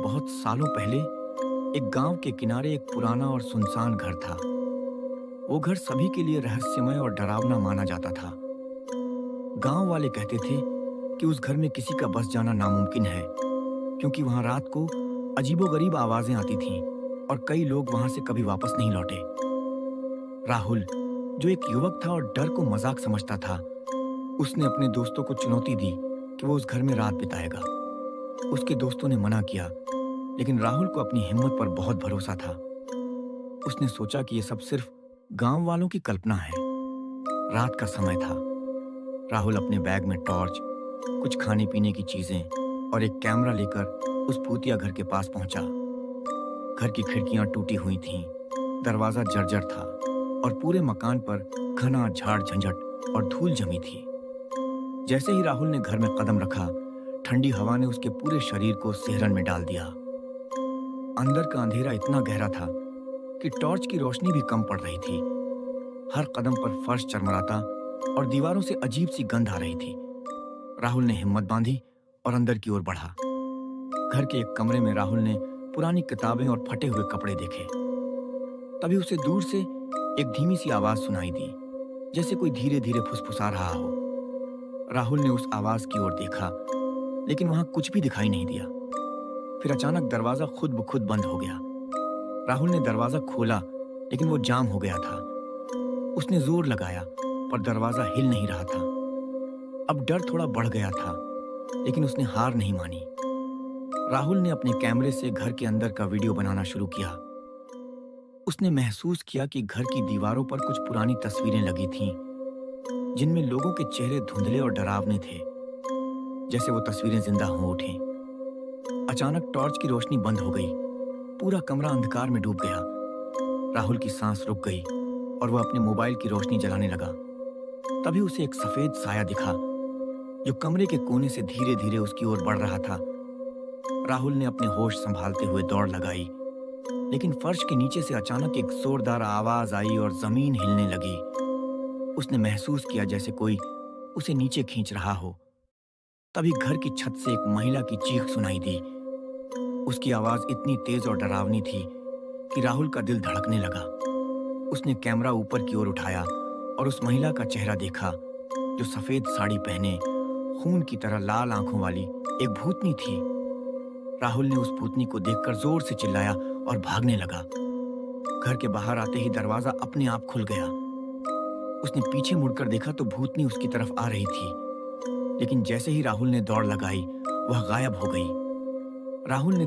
बहुत सालों पहले एक गांव के किनारे एक पुराना और सुनसान घर था। वो घर सभी के लिए रहस्यमय और डरावना माना जाता था। गांव वाले कहते थे कि उस घर में किसी का बस जाना नामुमकिन है, क्योंकि वहां रात को अजीबोगरीब आवाजें आती थीं और कई लोग वहां से कभी वापस नहीं लौटे। राहुल, जो एक युवक था और डर को मजाक समझता था, उसने अपने दोस्तों को चुनौती दी कि वो उस घर में रात बिताएगा। उसके दोस्तों ने मना किया, लेकिन राहुल को अपनी हिम्मत पर बहुत भरोसा था। उसने सोचा कि ये सब सिर्फ गांव वालों की कल्पना है। रात का समय था। राहुल अपने बैग में टॉर्च, कुछ खाने पीने की चीजें और एक कैमरा लेकर उस भूतिया घर के पास पहुंचा। घर की खिड़कियां टूटी हुई थीं, दरवाजा जर्जर था और पूरे मकान पर घना झाड़ झंझट और धूल जमी थी। जैसे ही राहुल ने घर में कदम रखा, ठंडी हवा ने उसके पूरे शरीर को सिहरन में डाल दिया। अंदर का अंधेरा इतना गहरा था कि टॉर्च की रोशनी भी कम पड़ रही थी। हर कदम पर फर्श चरमराता और दीवारों से अजीब सी गंध आ रही थी। राहुल ने हिम्मत बांधी और अंदर की ओर बढ़ा। घर के एक कमरे में राहुल ने पुरानी किताबें और फटे हुए कपड़े देखे। तभी उसे दूर से एक धीमी सी आवाज सुनाई दी, जैसे कोई धीरे धीरे फुसफुसा रहा हो। राहुल ने उस आवाज की ओर देखा, लेकिन वहां कुछ भी दिखाई नहीं दिया। फिर अचानक दरवाजा खुद ब खुद बंद हो गया। राहुल ने दरवाजा खोला, लेकिन वो जाम हो गया था। उसने जोर लगाया, पर दरवाजा हिल नहीं रहा था। अब डर थोड़ा बढ़ गया था, लेकिन उसने हार नहीं मानी। राहुल ने अपने कैमरे से घर के अंदर का वीडियो बनाना शुरू किया। उसने महसूस किया कि घर की दीवारों पर कुछ पुरानी तस्वीरें लगी थीं, जिनमें लोगों के चेहरे धुंधले और डरावने थे, जैसे वो तस्वीरें जिंदा हो उठें। अचानक टॉर्च की रोशनी बंद हो गई। पूरा कमरा अंधकार में डूब गया। राहुल की सांस रुक गई और वह अपने मोबाइल की रोशनी जलाने लगा। तभी उसे एक सफेद साया दिखा, जो कमरे के कोने से धीरे धीरे उसकी ओर बढ़ रहा था। राहुल ने अपने होश संभालते हुए दौड़ लगाई, लेकिन फर्श के नीचे से अचानक एक जोरदार आवाज आई और जमीन हिलने लगी। उसने महसूस किया जैसे कोई उसे नीचे खींच रहा हो। तभी घर की छत से एक महिला की चीख सुनाई दी। उसकी आवाज इतनी तेज और डरावनी थी कि राहुल का दिल धड़कने लगा। उसने कैमरा ऊपर की ओर उठाया और उस महिला का चेहरा देखा, जो सफेद साड़ी पहने, खून की तरह लाल आंखों वाली एक भूतनी थी। राहुल ने उस भूतनी को देखकर जोर से चिल्लाया और भागने लगा। घर के बाहर आते ही दरवाजा अपने आप खुल गया। उसने पीछे मुड़कर देखा तो भूतनी उसकी तरफ आ रही थी, लेकिन जैसे ही राहुल ने दौड़ लगाई, वह गायब हो गई। राहुल ने